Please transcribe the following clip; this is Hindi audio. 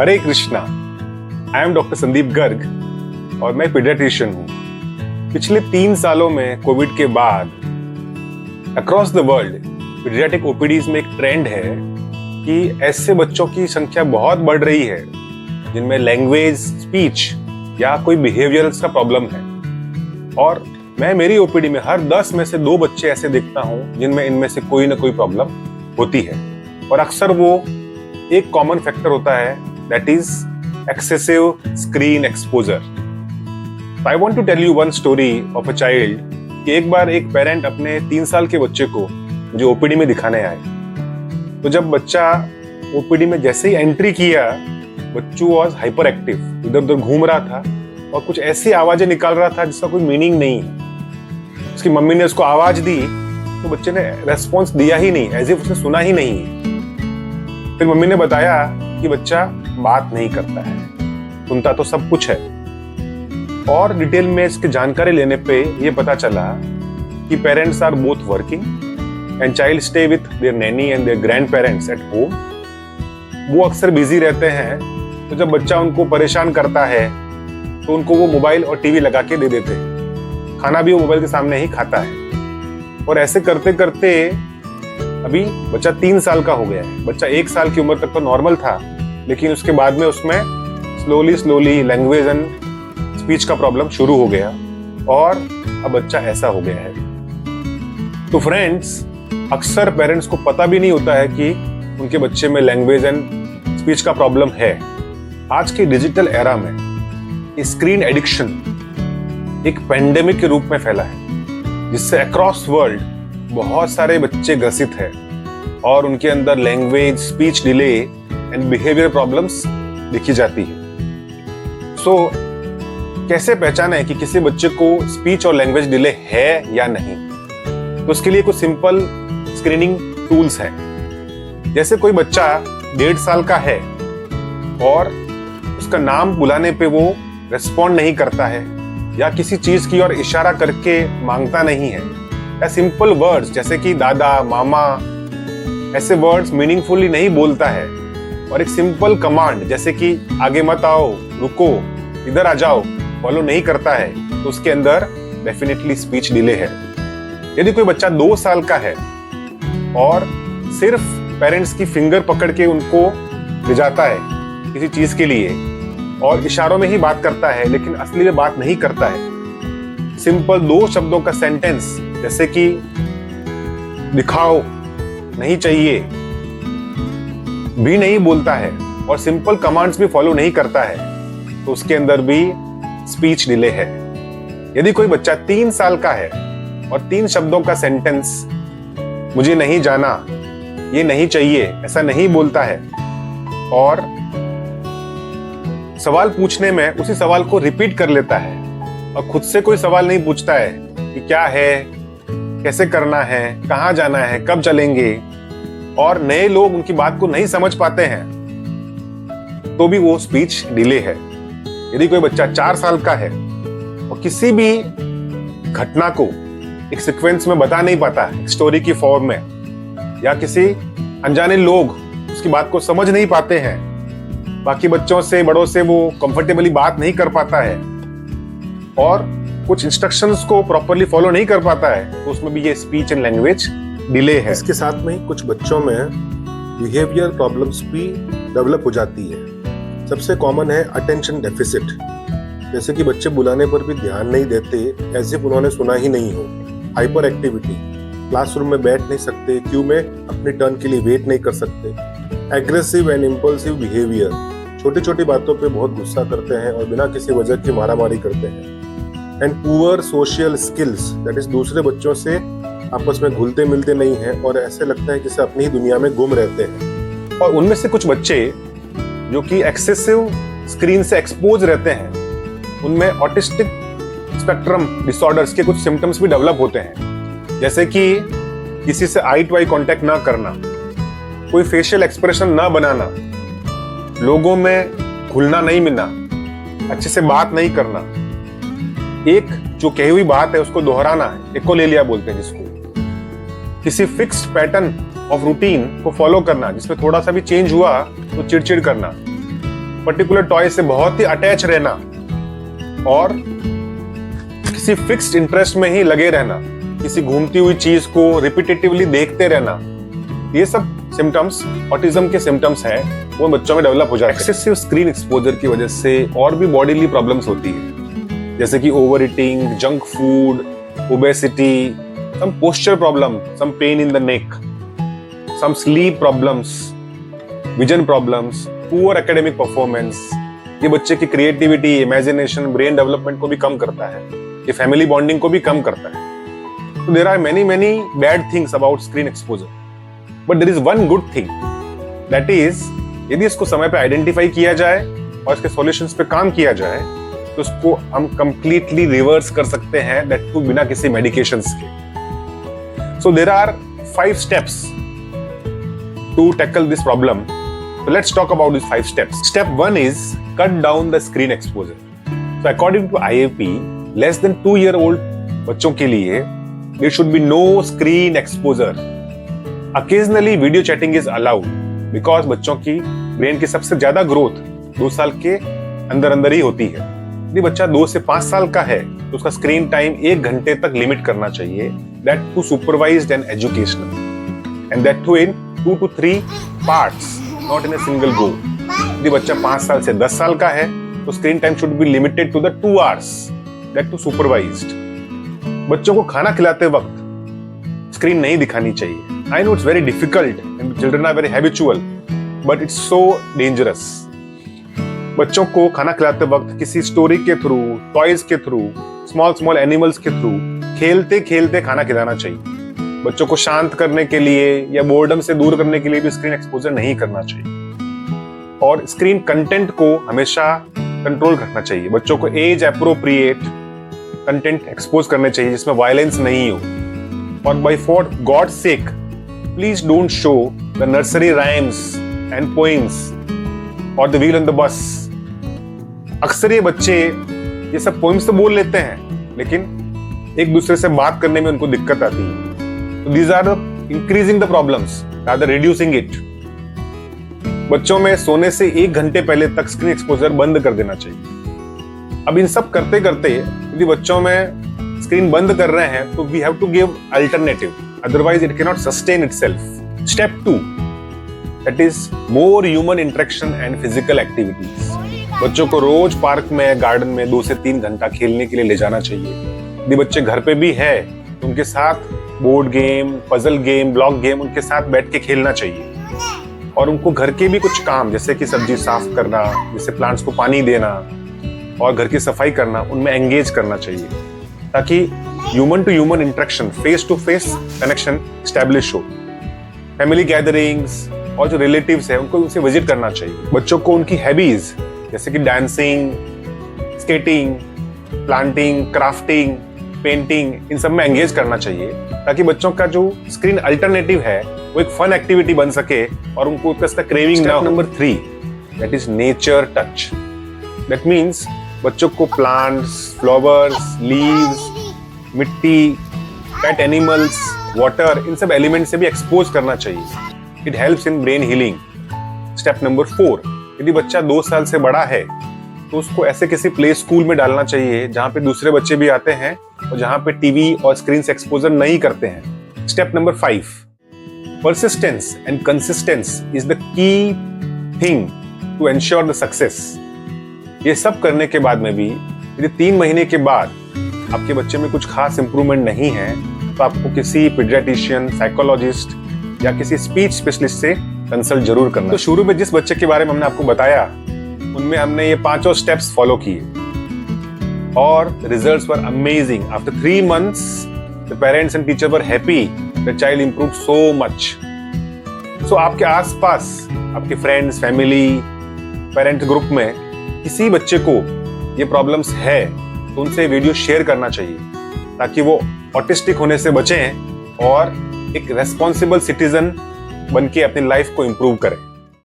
Hare Krishna. I am doctor Sandeep Garg और मैं पीडियाट्रिशियन हूँ। पिछले 3 सालों में कोविड के बाद across the world paediatric OPTs में एक ट्रेंड है कि ऐसे बच्चों की संख्या बहुत बढ़ रही है जिनमें लैंग्वेज, स्पीच या कोई बिहेवियरल का प्रॉब्लम है। और मैं मेरी ओपीडी में हर 10 में से 2 बच्चे ऐसे देखता हूँ जिनमें इनमें से कोई ना कोई प्रॉब्लम होती है। और अक्सर वो एक कॉमन फैक्टर होता है, that is excessive screen exposure. I want to tell you one story of a child कि एक बार एक पेरेंट अपने 3 साल के बच्चे को मुझे ओपीडी में दिखाने आए। तो जब बच्चा ओपीडी में जैसे ही एंट्री किया, बच्चू वॉज हाइपर एक्टिव, इधर उधर घूम रहा था और कुछ ऐसी आवाजें निकाल रहा था जिसका कोई मीनिंग नहीं है। उसकी मम्मी ने उसको आवाज दी तो बच्चे ने रेस्पॉन्स दिया ही नहीं, एज इफ उसने सुना ही नहीं। फिर मम्मी ने बताया कि बच्चा बात नहीं करता है, सुनता तो सब कुछ है। और डिटेल में इसकी जानकारी लेने पे ये पता चला कि parents are both working and child stay with their nanny and their grandparents at home. वो अक्सर बिजी रहते हैं, तो जब बच्चा उनको परेशान करता है तो उनको वो मोबाइल और टीवी लगा के दे देते हैं। खाना भी वो मोबाइल के सामने ही खाता है। और ऐसे करते करते अभी बच्चा 3 साल का हो गया है। बच्चा 1 साल की उम्र तक तो नॉर्मल था, लेकिन उसके बाद में उसमें स्लोली लैंग्वेज एंड स्पीच का प्रॉब्लम शुरू हो गया और अब बच्चा ऐसा हो गया है। तो फ्रेंड्स, अक्सर पेरेंट्स को पता भी नहीं होता है कि उनके बच्चे में लैंग्वेज एंड स्पीच का प्रॉब्लम है। आज के डिजिटल एरा में स्क्रीन एडिक्शन एक पेंडेमिक के रूप में फैला है, जिससे अक्रॉस वर्ल्ड बहुत सारे बच्चे ग्रसित हैं और उनके अंदर language, speech delay and behaviour problems दिखी जाती है। सो कैसे पहचाने कि किसी बच्चे को स्पीच और लैंग्वेज डिले है या नहीं? तो उसके लिए कुछ सिंपल स्क्रीनिंग टूल्स हैं। जैसे कोई बच्चा 1.5 साल का है और उसका नाम बुलाने पे वो रेस्पॉन्ड नहीं करता है या किसी चीज की ओर इशारा करके मांगता नहीं है, या सिंपल वर्ड्स जैसे कि दादा, मामा, ऐसे वर्ड्स मीनिंगफुली नहीं बोलता है, और एक सिंपल कमांड जैसे कि आगे मत आओ, रुको, इधर आ जाओ फॉलो नहीं करता है, तो उसके अंदर डेफिनेटली स्पीच डिले है। यदि कोई बच्चा 2 साल का है और सिर्फ पेरेंट्स की फिंगर पकड़ के उनको ले जाता है किसी चीज के लिए और इशारों में ही बात करता है लेकिन असली में बात नहीं करता है, सिंपल 2 शब्दों का सेंटेंस जैसे कि दिखाओ, नहीं चाहिए भी नहीं बोलता है और सिंपल कमांड्स भी फॉलो नहीं करता है, तो उसके अंदर भी स्पीच डिले है। यदि कोई बच्चा 3 साल का है और 3 शब्दों का सेंटेंस मुझे नहीं जाना, ये नहीं चाहिए, ऐसा नहीं बोलता है और सवाल पूछने में उसी सवाल को रिपीट कर लेता है और खुद से कोई सवाल नहीं पूछता है कि क्या है, कैसे करना है, कहाँ जाना है, कब चलेंगे, और नए लोग उनकी बात को नहीं समझ पाते हैं, तो भी वो स्पीच डिले है। यदि कोई बच्चा 4 साल का है और किसी भी घटना को एक सीक्वेंस में बता नहीं पाता है, स्टोरी की फॉर्म में, या किसी अनजाने लोग उसकी बात को समझ नहीं पाते हैं, बाकी बच्चों से, बड़ों से वो कंफर्टेबली बात नहीं कर पाता है और कुछ इंस्ट्रक्शंस को प्रॉपर्ली फॉलो नहीं कर पाता है, तो उसमें भी ये स्पीच एंड लैंग्वेज डिले है। इसके साथ में ही कुछ बच्चों में बिहेवियर प्रॉब्लम्स भी डेवलप हो जाती है। सबसे कॉमन है अटेंशन डेफिसिट, जैसे कि बच्चे बुलाने पर भी ध्यान नहीं देते, एज इफ उन्होंने सुना ही नहीं हो। हाइपर एक्टिविटी, क्लासरूम में बैठ नहीं सकते, क्यू में अपनी टर्न के लिए वेट नहीं कर सकते। एग्रेसिव एंड इम्पल्सिव बिहेवियर, छोटी छोटी बातों पे बहुत गुस्सा करते हैं और बिना किसी वजह की मारामारी करते हैं। And poor social skills, that is दूसरे बच्चों से आपस में घुलते मिलते नहीं हैं और ऐसे लगता है जैसे अपनी ही दुनिया में गुम रहते हैं। और उनमें से कुछ बच्चे जो कि एक्सेसिव स्क्रीन से एक्सपोज रहते हैं, उनमें ऑटिस्टिक स्पेक्ट्रम डिसऑर्डर्स के कुछ सिम्टम्स भी डेवलप होते हैं, जैसे कि किसी से आई टू आई कांटेक्ट ना करना, कोई फेशियल एक्सप्रेशन ना बनाना, लोगों में घुलना नहीं मिलना, अच्छे से बात नहीं करना, एक जो कही हुई बात है उसको दोहराना है, एकोलेलिया बोलते हैं जिसको, किसी फिक्स्ड पैटर्न ऑफ रूटीन को फॉलो करना जिसमें थोड़ा सा भी चेंज हुआ तो चिड़चिड़ करना, पर्टिकुलर टॉय से बहुत ही अटैच रहना और किसी फिक्स्ड इंटरेस्ट में ही लगे रहना, किसी घूमती हुई चीज को रिपीटेटिवली देखते रहना, ये सब सिम्टम्स ऑटिज्म के सिम्टम्स हैं, वो बच्चों में डेवलप हो जाते हैं। एक्सेसिव स्क्रीन एक्सपोजर की वजह से और भी बॉडीली प्रॉब्लम्स होती है, जैसे कि overeating, junk food, obesity, some posture problem, some pain in the neck, some sleep problems, vision problems, poor academic performance. ये बच्चे की क्रिएटिविटी, इमेजिनेशन, ब्रेन डेवलपमेंट को भी कम करता है, ये फैमिली बॉन्डिंग को भी कम करता है। So there are many bad things about screen exposure, but there is one good thing, that is यदि इसको समय पे आइडेंटिफाई किया जाए और इसके सॉल्यूशंस पे काम किया जाए तो उसको हम कंप्लीटली रिवर्स कर सकते हैं, दैट टू बिना किसी मेडिकेशंस के। So there are 5 steps to tackle this problem. So let's talk about these 5 steps. Step 1 is cut down the screen exposure. So according to IAP, less than 2-year-old बच्चों के लिए there should be no screen exposure. Occasionally video chatting is allowed because बच्चों की ब्रेन की सबसे ज्यादा ग्रोथ 2 साल के अंदर ही होती है। यदि बच्चा 2 से 5 साल का है तो उसका स्क्रीन टाइम 1 घंटे तक लिमिट करना चाहिए, that too supervised and educational, and that too in 2 to 3 parts, not in a single go. यदि बच्चा 5 साल से 10 साल का है तो screen time should be limited to the 2 hours, that too supervised. बच्चों को खाना खिलाते वक्त स्क्रीन नहीं दिखानी चाहिए। I know it's very difficult and children are very habitual, but it's so dangerous. बच्चों को खाना खिलाते वक्त किसी स्टोरी के थ्रू, टॉयज के थ्रू, स्मॉल एनिमल्स के थ्रू खेलते खेलते खाना खिलाना चाहिए। बच्चों को शांत करने के लिए या बोर्डम से दूर करने के लिए भी स्क्रीन एक्सपोजर नहीं करना चाहिए। और स्क्रीन कंटेंट को हमेशा कंट्रोल रखना चाहिए। बच्चों को एज एप्रोप्रिएट कंटेंट एक्सपोज करने चाहिए जिसमें वायलेंस नहीं हो। और by for God sake please don't show the nursery rhymes and poems और the wheel on the bus. अक्सर ये बच्चे ये सब पोइम्स तो बोल लेते हैं लेकिन एक दूसरे से बात करने में उनको दिक्कत आती है। तो these are increasing the problems rather reducing it. बच्चों में सोने से 1 घंटे पहले तक स्क्रीन एक्सपोजर बंद कर देना चाहिए। अब इन सब करते करते यदि बच्चों में स्क्रीन बंद कर रहे हैं तो we have to give alternative, otherwise it can not sustain itself. Step 2, that is more human interaction and physical activities. बच्चों को रोज पार्क में, गार्डन में 2 से 3 घंटा खेलने के लिए ले जाना चाहिए। यदि बच्चे घर पे भी है तो उनके साथ board game, puzzle game, block game उनके साथ बैठ के खेलना चाहिए। और उनको घर के भी कुछ काम जैसे कि सब्जी साफ करना, जैसे प्लांट्स को पानी देना और घर की सफाई करना, उनमें एंगेज करना चाहिए ताकि human to human interaction, face to face connection establish हो। फैमिली गैदरिंग्स और जो रिलेटिव्स हैं उनको उनसे विजिट करना चाहिए। बच्चों को उनकी हैबीज जैसे कि dancing, skating, planting, crafting, painting, इन सब में एंगेज करना चाहिए ताकि बच्चों का जो स्क्रीन अल्टरनेटिव है वो एक फन एक्टिविटी बन सके और उनको उसका क्रेविंग ना हो। Number 3, that is nature touch. That means बच्चों को प्लांट्स, फ्लावर्स, लीव्स, मिट्टी, पेट एनिमल्स, वाटर, इन सब एलिमेंट से भी एक्सपोज करना चाहिए। It helps in brain healing. Step number 4, यदि बच्चा 2 साल से बड़ा है तो उसको ऐसे किसी प्ले स्कूल में डालना चाहिए जहां पे दूसरे बच्चे भी आते हैं और जहां पे टीवी और स्क्रीन से एक्सपोजर नहीं करते हैं। Step number 5, persistence and consistence is the key thing to ensure the success. ये सब करने के बाद में भी यदि 3 महीने के बाद आपके बच्चे में कुछ खास इंप्रूवमेंट नहीं है तो आपको किसी पीडियाट्रिशियन, साइकोलॉजिस्ट या किसी स्पीच स्पेशलिस्ट से कंसल्ट जरूर करना। तो शुरू में जिस बच्चे के बारे में हमने आपको बताया उनमें हमने ये 5 स्टेप्स फॉलो किए और results were amazing. After 3 months the parents and teacher were happy, the child improved so much. So आपके आसपास, आपके फ्रेंड्स, फैमिली, पेरेंट ग्रुप में किसी बच्चे को ये प्रॉब्लम्स है तो उनसे वीडियो शेयर करना चाहिए ताकि वो ऑटिस्टिक होने से बचें और एक रेस्पॉन्सिबल सिटीजन बन के अपनी लाइफ को इम्प्रूव करें।